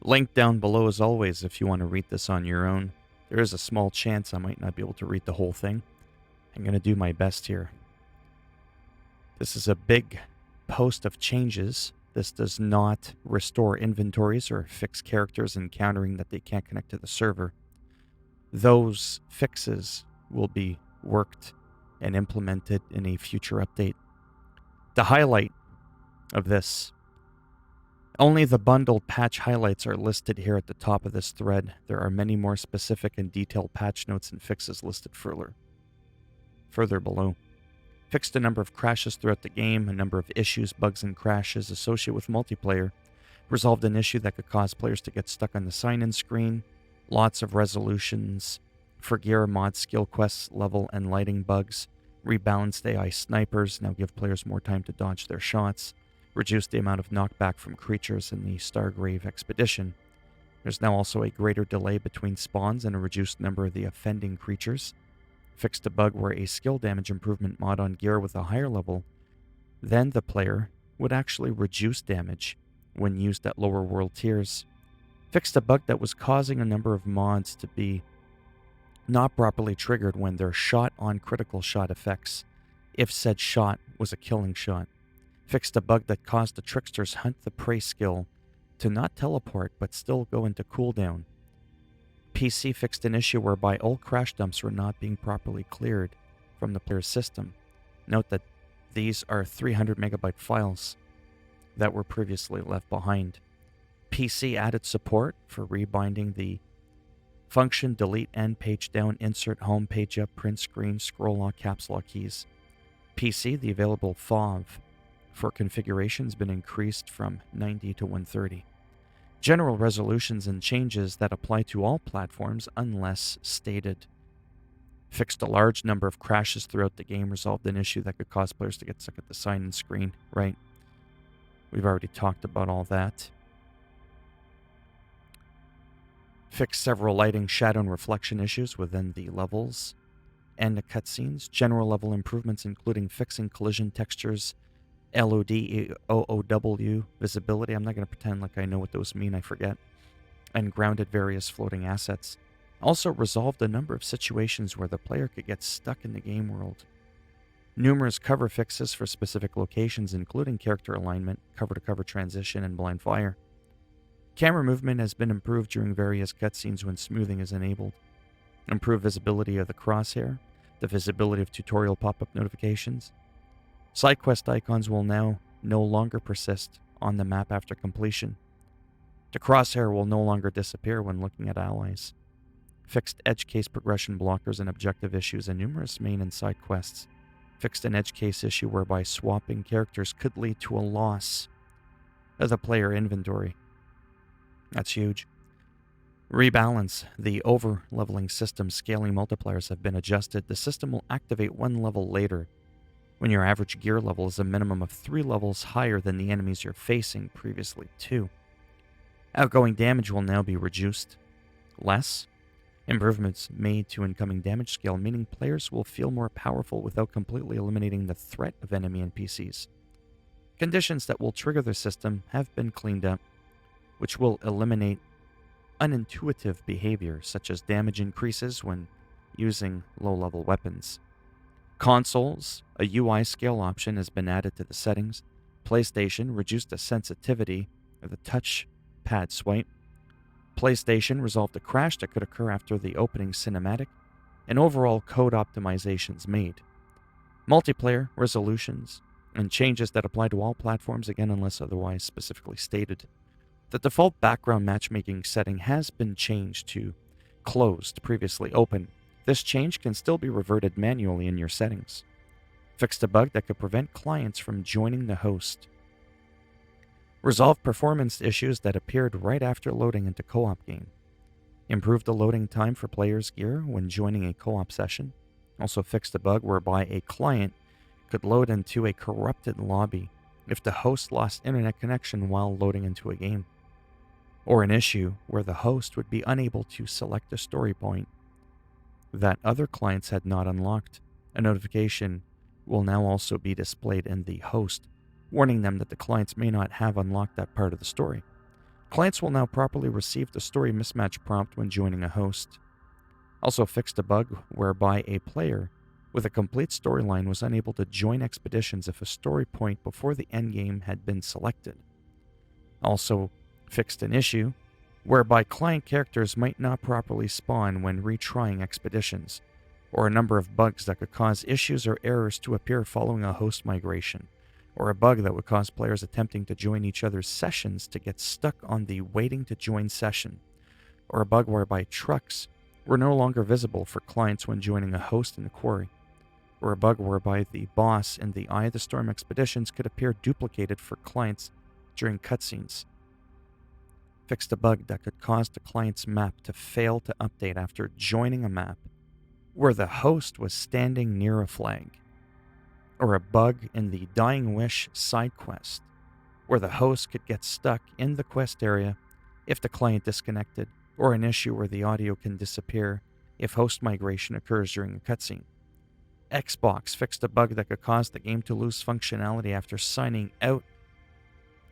Link down below as always if you want to read this on your own. There is a small chance I might not be able to read the whole thing. I'm going to do my best here. This is a big post of changes. This does not restore inventories or fix characters encountering that they can't connect to the server. Those fixes will be worked and implemented in a future update. The highlight of this, only the bundled patch highlights are listed here at the top of this thread. There are many more specific and detailed patch notes and fixes listed further below. Fixed a number of crashes throughout the game, a number of issues, bugs, and crashes associated with multiplayer. Resolved an issue that could cause players to get stuck on the sign-in screen. Lots of resolutions for gear, mod, skill quests, level, and lighting bugs. Rebalanced AI snipers, now give players more time to dodge their shots. Reduced the amount of knockback from creatures in the Stargrave expedition. There's now also a greater delay between spawns and a reduced number of the offending creatures. Fixed a bug where a skill damage improvement mod on gear with a higher level than the player would actually reduce damage when used at lower world tiers. Fixed a bug that was causing a number of mods to be not properly triggered when they're shot on critical shot effects, if said shot was a killing shot. Fixed a bug that caused the Trickster's Hunt the Prey skill to not teleport but still go into cooldown. PC fixed an issue whereby all crash dumps were not being properly cleared from the player's system. Note that these are 300 megabyte files that were previously left behind. PC added support for rebinding the function delete end page down, insert home page up, print screen, scroll lock, caps lock keys. PC, the available FOV for configuration has been increased from 90 to 130. General resolutions and changes that apply to all platforms unless stated. Fixed a large number of crashes throughout the game, resolved an issue that could cause players to get stuck at the sign-in screen, right? We've already talked about all that. Fixed several lighting, shadow, and reflection issues within the levels and the cutscenes. General level improvements including fixing collision textures, LOD, OOW, visibility. I'm not going to pretend like I know what those mean, I forget. And grounded various floating assets. Also resolved a number of situations where the player could get stuck in the game world. Numerous cover fixes for specific locations, including character alignment, cover-to-cover transition, and blind fire. Camera movement has been improved during various cutscenes when smoothing is enabled. Improved visibility of the crosshair, the visibility of tutorial pop-up notifications. Side quest icons will now no longer persist on the map after completion. The crosshair will no longer disappear when looking at allies. Fixed edge case progression blockers and objective issues in numerous main and side quests. Fixed an edge case issue whereby swapping characters could lead to a loss of the player inventory. That's huge. Rebalance. The over-leveling system scaling multipliers have been adjusted. The system will activate one level later when your average gear level is a minimum of 3 levels higher than the enemies you're facing, previously 2. Outgoing damage will now be reduced less. Improvements made to incoming damage scale, meaning players will feel more powerful without completely eliminating the threat of enemy NPCs. Conditions that will trigger the system have been cleaned up, which will eliminate unintuitive behavior such as damage increases when using low-level weapons. Consoles, a UI scale option has been added to the settings. PlayStation reduced the sensitivity of the touchpad swipe. PlayStation resolved a crash that could occur after the opening cinematic, and overall code optimizations made. Multiplayer resolutions and changes that apply to all platforms, again unless otherwise specifically stated. The default background matchmaking setting has been changed to closed, previously open. This change can still be reverted manually in your settings. Fixed a bug that could prevent clients from joining the host. Resolved performance issues that appeared right after loading into co-op game. Improved the loading time for players' gear when joining a co-op session. Also fixed a bug whereby a client could load into a corrupted lobby if the host lost internet connection while loading into a game. Or an issue where the host would be unable to select a story point that other clients had not unlocked. A notification will now also be displayed in the host, warning them that the clients may not have unlocked that part of the story. Clients will now properly receive the story mismatch prompt when joining a host. Also fixed a bug whereby a player with a complete storyline was unable to join expeditions if a story point before the endgame had been selected. Also fixed an issue whereby client characters might not properly spawn when retrying expeditions, or a number of bugs that could cause issues or errors to appear following a host migration, or a bug that would cause players attempting to join each other's sessions to get stuck on the waiting to join session, or a bug whereby trucks were no longer visible for clients when joining a host in the quarry, or a bug whereby the boss in the Eye of the Storm expeditions could appear duplicated for clients during cutscenes. Fixed a bug that could cause the client's map to fail to update after joining a map where the host was standing near a flag, or a bug in the Dying Wish side quest where the host could get stuck in the quest area if the client disconnected, or an issue where the audio can disappear if host migration occurs during a cutscene. Xbox fixed a bug that could cause the game to lose functionality after signing out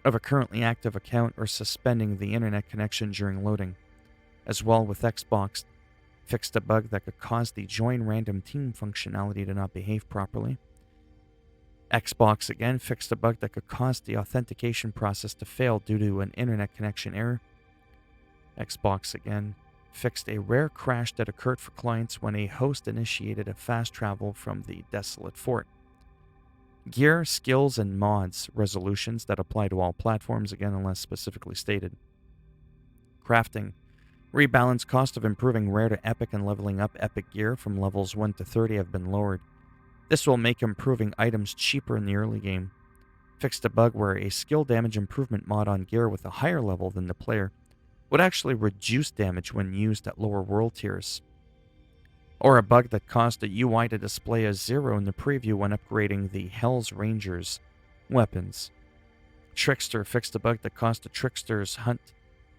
of a currently active account or suspending the internet connection during loading. As well, with Xbox, fixed a bug that could cause the join random team functionality to not behave properly. Xbox again fixed a bug that could cause the authentication process to fail due to an internet connection error. Xbox again fixed a rare crash that occurred for clients when a host initiated a fast travel from the desolate fort. Gear, skills, and mods resolutions that apply to all platforms, again unless specifically stated. Crafting. Rebalance cost of improving rare to epic and leveling up epic gear from levels 1 to 30 have been lowered. This will make improving items cheaper in the early game. Fixed a bug where a skill damage improvement mod on gear with a higher level than the player would actually reduce damage when used at lower world tiers. Or a bug that caused the UI to display a 0 in the preview when upgrading the Hell's Rangers weapons. Trickster fixed a bug that caused the Trickster's Hunt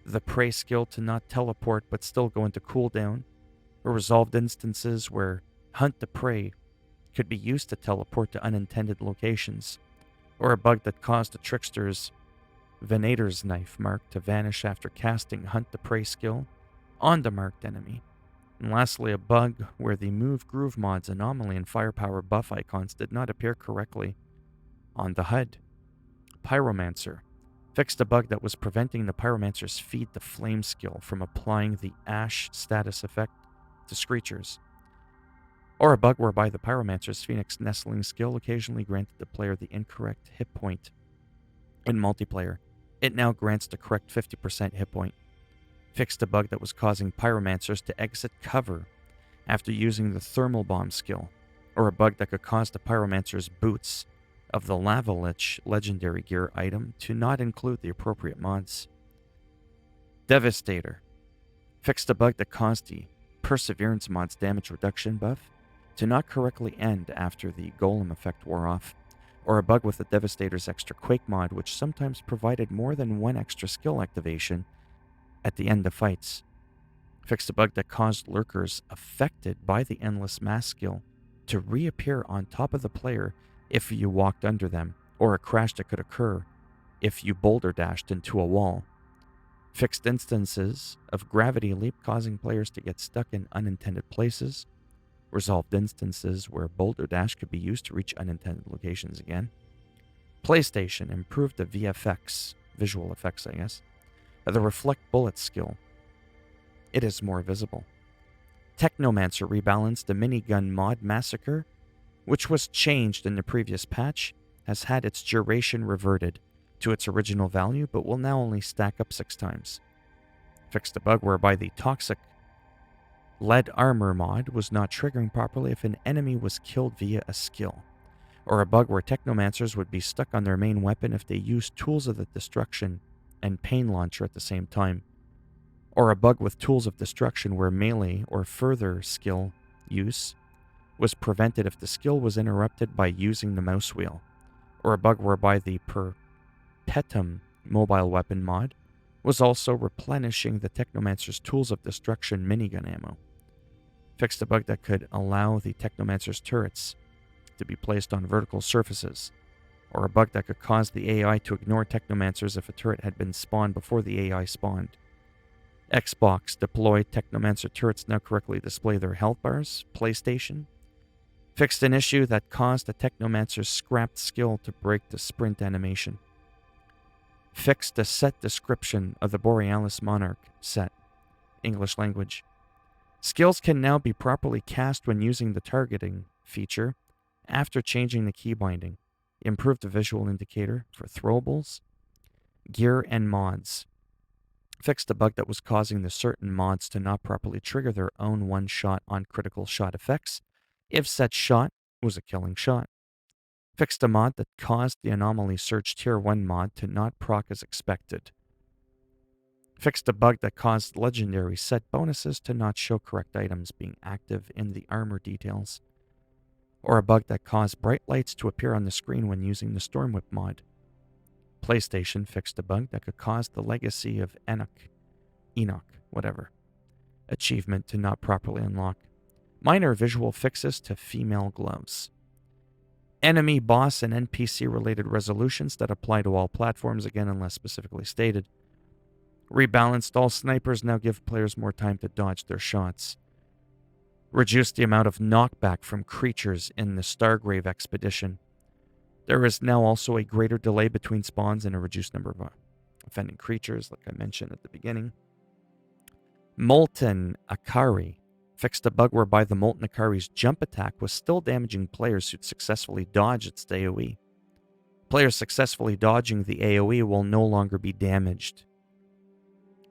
the Prey skill to not teleport but still go into cooldown, or resolved instances where Hunt the Prey could be used to teleport to unintended locations, or a bug that caused the Trickster's Venator's knife mark to vanish after casting Hunt the Prey skill on the marked enemy. And lastly, a bug where the Move Groove mod's anomaly and firepower buff icons did not appear correctly on the HUD. Pyromancer fixed a bug that was preventing the Pyromancer's Feed the Flame skill from applying the Ash status effect to Screechers. Or a bug whereby the Pyromancer's Phoenix Nestling skill occasionally granted the player the incorrect hit point. In multiplayer, it now grants the correct 50% hit point. Fixed a bug that was causing Pyromancers to exit cover after using the Thermal Bomb skill, or a bug that could cause the Pyromancer's boots of the Lava Lich legendary gear item to not include the appropriate mods. Devastator fixed a bug that caused the Perseverance mod's damage reduction buff to not correctly end after the Golem effect wore off, or a bug with the Devastator's extra Quake mod which sometimes provided more than one extra skill activation at the end of fights. Fixed a bug that caused lurkers affected by the Endless Mass skill to reappear on top of the player if you walked under them, or a crash that could occur if you boulder dashed into a wall. Fixed instances of Gravity Leap causing players to get stuck in unintended places. Resolved instances where boulder dash could be used to reach unintended locations again. PlayStation improved the VFX, visual effects I guess, the Reflect Bullet skill. It is more visible. Technomancer rebalanced the minigun mod Massacre, which was changed in the previous patch, has had its duration reverted to its original value, but will now only stack up 6 times. Fixed a bug whereby the Toxic Lead Armor mod was not triggering properly if an enemy was killed via a skill, or a bug where Technomancers would be stuck on their main weapon if they used Tools of the Destruction and Pain Launcher at the same time, or a bug with Tools of Destruction where melee or further skill use was prevented if the skill was interrupted by using the mouse wheel, or a bug whereby the Perpetuum mobile weapon mod was also replenishing the Technomancer's Tools of Destruction minigun ammo. Fixed a bug that could allow the Technomancer's turrets to be placed on vertical surfaces, or a bug that could cause the AI to ignore Technomancers if a turret had been spawned before the AI spawned. Xbox deployed Technomancer turrets now correctly display their health bars. PlayStation fixed an issue that caused the Technomancer's scrapped skill to break the sprint animation. Fixed the set description of the Borealis Monarch set. English language. Skills can now be properly cast when using the targeting feature after changing the key binding. Improved the visual indicator for throwables, gear, and mods. Fixed a bug that was causing the certain mods to not properly trigger their own one-shot on critical shot effects if said shot was a killing shot. Fixed a mod that caused the Anomaly Surge Tier 1 mod to not proc as expected. Fixed a bug that caused legendary set bonuses to not show correct items being active in the armor details. Or a bug that caused bright lights to appear on the screen when using the Storm Whip mod. PlayStation fixed a bug that could cause the Legacy of Enoch, achievement to not properly unlock. Minor visual fixes to female gloves. Enemy, boss, and NPC related resolutions that apply to all platforms, again unless specifically stated. Rebalanced all snipers now give players more time to dodge their shots. Reduced the amount of knockback from creatures in the Stargrave expedition. There is now also a greater delay between spawns and a reduced number of offending creatures, like I mentioned at the beginning. Molten Akari fixed a bug whereby the Molten Akari's jump attack was still damaging players who'd successfully dodged its AoE. Players successfully dodging the AoE will no longer be damaged.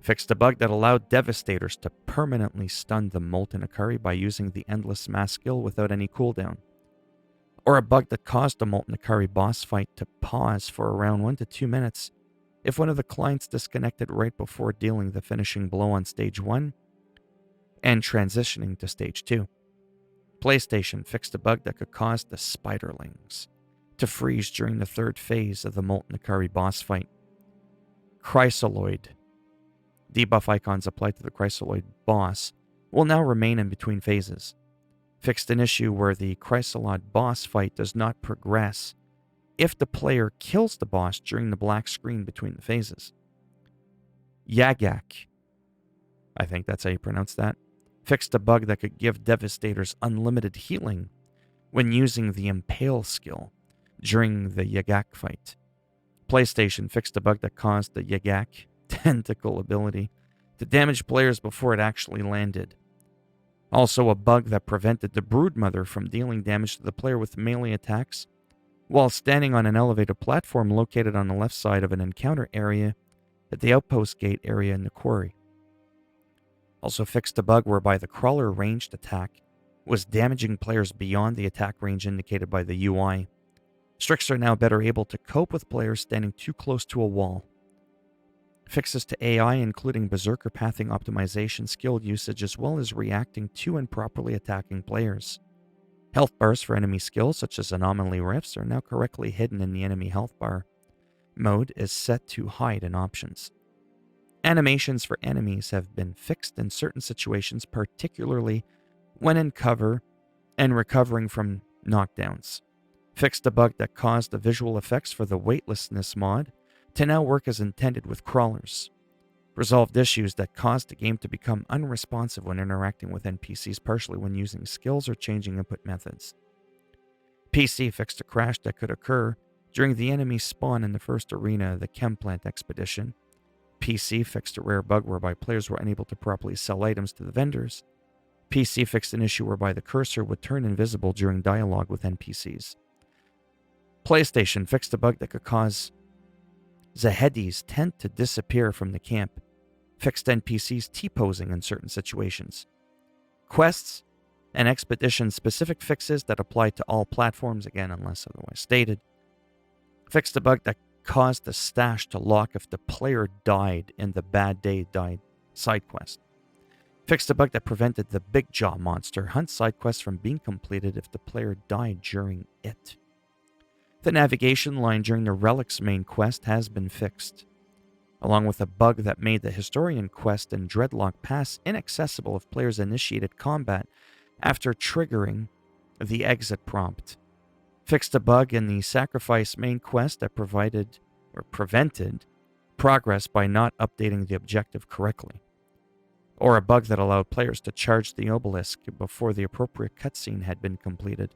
Fixed a bug that allowed Devastators to permanently stun the Molten Akari by using the Endless Mass skill without any cooldown. Or a bug that caused the Molten Akari boss fight to pause for around 1 to 2 minutes if one of the clients disconnected right before dealing the finishing blow on Stage 1 and transitioning to Stage 2. PlayStation fixed a bug that could cause the Spiderlings to freeze during the third phase of the Molten Akari boss fight. Chrysaloid. Debuff icons applied to the Chrysaloid boss will now remain in between phases. Fixed an issue where the Chrysaloid boss fight does not progress if the player kills the boss during the black screen between the phases. Yagak, I think that's how you pronounce that, fixed a bug that could give Devastators unlimited healing when using the Impale skill during the Yagak fight. PlayStation fixed a bug that caused the Yagak tentacle ability to damage players before it actually landed. Also a bug that prevented the Broodmother from dealing damage to the player with melee attacks while standing on an elevated platform located on the left side of an encounter area at the outpost gate area in the quarry. Also fixed a bug whereby the crawler ranged attack was damaging players beyond the attack range indicated by the UI. Trickster are now better able to cope with players standing too close to a wall. Fixes to AI including Berserker pathing optimization, skill usage, as well as reacting to and properly attacking players. Health bars for enemy skills such as Anomaly Rifts are now correctly hidden in the enemy health bar. Mode is set to hide in options. Animations for enemies have been fixed in certain situations, particularly when in cover and recovering from knockdowns. Fixed a bug that caused the visual effects for the weightlessness mod to now work as intended with crawlers. Resolved issues that caused the game to become unresponsive when interacting with NPCs, partially when using skills or changing input methods. PC fixed a crash that could occur during the enemy spawn in the first arena of the Chemplant expedition. PC fixed a rare bug whereby players were unable to properly sell items to the vendors. PC fixed an issue whereby the cursor would turn invisible during dialogue with NPCs. PlayStation fixed a bug that could cause Zahedis tend to disappear from the camp. Fixed NPCs T-posing in certain situations. Quests and expedition-specific fixes that apply to all platforms, again unless otherwise stated. Fixed a bug that caused the stash to lock if the player died in the Bad Day Died side quest. Fixed a bug that prevented the Big Jaw Monster hunt side quest from being completed if the player died during it. The navigation line during the Relics main quest has been fixed, along with a bug that made the Historian quest and Dreadlock Pass inaccessible if players initiated combat after triggering the exit prompt. Fixed a bug in the Sacrifice main quest that prevented progress by not updating the objective correctly, or a bug that allowed players to charge the obelisk before the appropriate cutscene had been completed.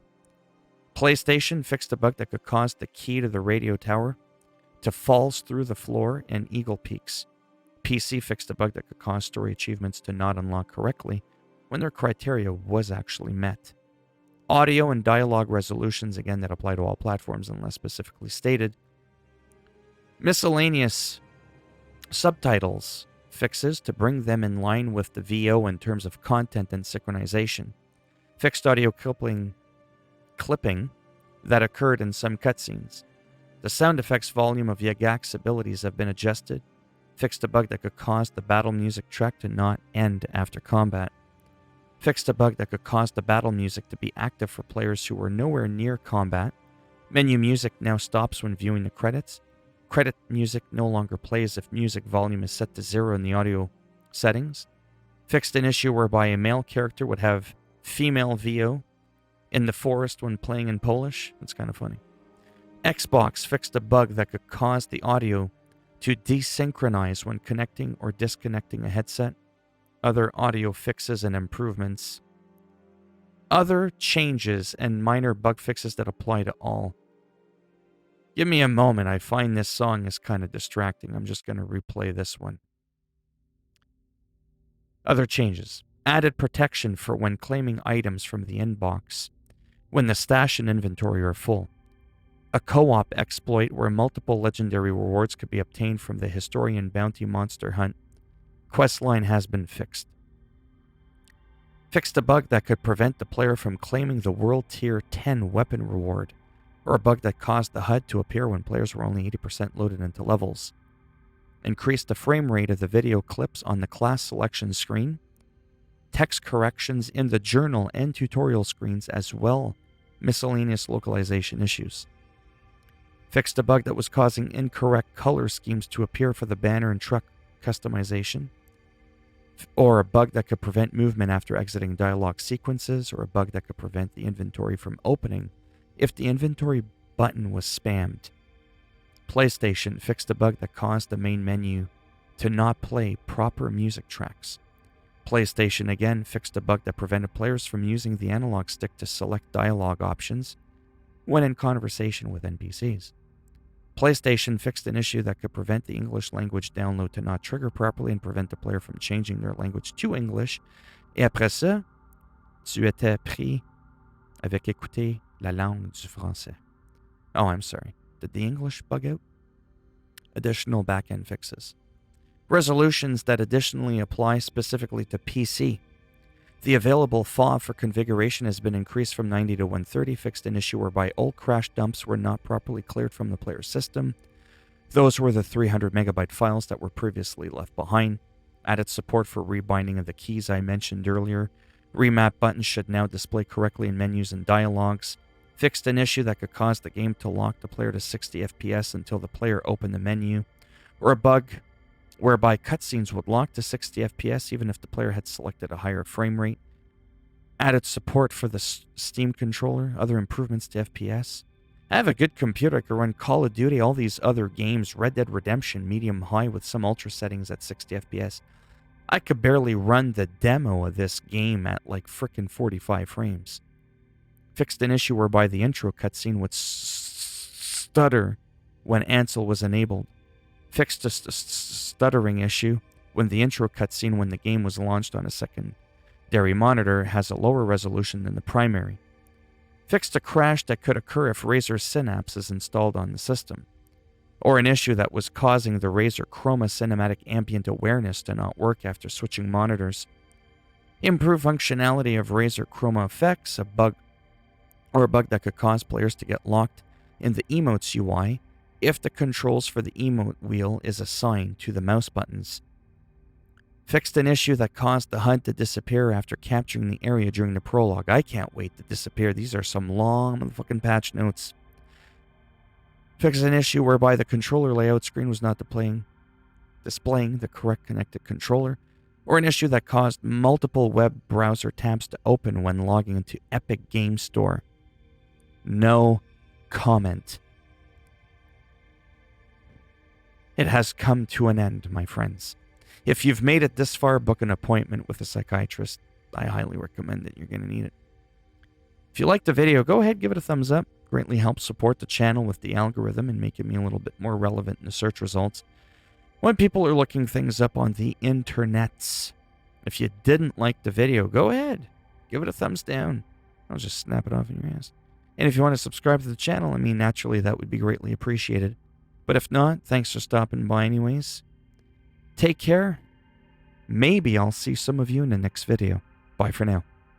PlayStation fixed a bug that could cause the key to the radio tower to fall through the floor in Eagle Peaks. PC fixed a bug that could cause story achievements to not unlock correctly when their criteria was actually met. Audio and dialogue resolutions, again, that apply to all platforms unless specifically stated. Miscellaneous subtitles fixes to bring them in line with the VO in terms of content and synchronization. Fixed audio clipping that occurred in some cutscenes. The sound effects volume of Yagak's abilities have been adjusted. Fixed a bug that could cause the battle music track to not end after combat. Fixed a bug that could cause the battle music to be active for players who were nowhere near combat. Menu music now stops when viewing the credits. Credit music no longer plays if music volume is set to 0 in the audio settings. Fixed an issue whereby a male character would have female VO in the forest when playing in Polish. That's kind of funny. Xbox fixed a bug that could cause the audio to desynchronize when connecting or disconnecting a headset. Other audio fixes and improvements. Other changes and minor bug fixes that apply to all. Give me a moment. I find this song is kind of distracting. I'm just going to replay this one. Other changes. Added protection for when claiming items from the inbox when the stash and inventory are full. A co-op exploit where multiple legendary rewards could be obtained from the Historian Bounty Monster Hunt questline has been fixed. Fixed a bug that could prevent the player from claiming the World Tier 10 weapon reward, or a bug that caused the HUD to appear when players were only 80% loaded into levels. Increased the frame rate of the video clips on the class selection screen. Text corrections in the journal and tutorial screens as well. Miscellaneous localization issues. Fixed a bug that was causing incorrect color schemes to appear for the banner and truck customization. Or a bug that could prevent movement after exiting dialogue sequences, or a bug that could prevent the inventory from opening if the inventory button was spammed. PlayStation fixed a bug that caused the main menu to not play proper music tracks. PlayStation again fixed a bug that prevented players from using the analog stick to select dialogue options when in conversation with NPCs. PlayStation fixed an issue that could prevent the English language download to not trigger properly and prevent the player from changing their language to English. Et après ça, tu étais pris avec écouter la langue du français. Oh, I'm sorry. Did the English bug out? Additional backend fixes. Resolutions that additionally apply specifically to PC. The available FAW for configuration has been increased from 90 to 130, fixed an issue whereby old crash dumps were not properly cleared from the player's system. Those were the 300 megabyte files that were previously left behind. Added support for rebinding of the keys I mentioned earlier. Remap buttons should now display correctly in menus and dialogues. Fixed an issue that could cause the game to lock the player to 60 FPS until the player opened the menu. Or a bug whereby cutscenes would lock to 60 FPS even if the player had selected a higher frame rate. Added support for the Steam controller, other improvements to FPS. I have a good computer, I can run Call of Duty, all these other games, Red Dead Redemption, medium high with some ultra settings at 60 FPS. I could barely run the demo of this game at like frickin' 45 frames. Fixed an issue whereby the intro cutscene would stutter when Ansel was enabled. Fixed a stuttering issue when the intro cutscene when the game was launched on a secondary monitor has a lower resolution than the primary. Fixed a crash that could occur if Razer Synapse is installed on the system, or an issue that was causing the Razer Chroma Cinematic Ambient Awareness to not work after switching monitors. Improved functionality of Razer Chroma effects, a bug that could cause players to get locked in the emotes UI if the controls for the emote wheel is assigned to the mouse buttons. Fixed an issue that caused the HUD to disappear after capturing the area during the prologue. I can't wait to disappear. These are some long motherfucking patch notes. Fixed an issue whereby the controller layout screen was not displaying the correct connected controller, or an issue that caused multiple web browser tabs to open when logging into Epic Game Store. No comment. It has come to an end, my friends. If you've made it this far, book an appointment with a psychiatrist. I highly recommend it. You're going to need it. If you liked the video, go ahead, give it a thumbs up. Greatly helps support the channel with the algorithm and making me a little bit more relevant in the search results when people are looking things up on the internets. If you didn't like the video, go ahead, give it a thumbs down. I'll just snap it off in your ass. And if you want to subscribe to the channel, I mean, naturally, that would be greatly appreciated. But if not, thanks for stopping by anyways. Take care. Maybe I'll see some of you in the next video. Bye for now.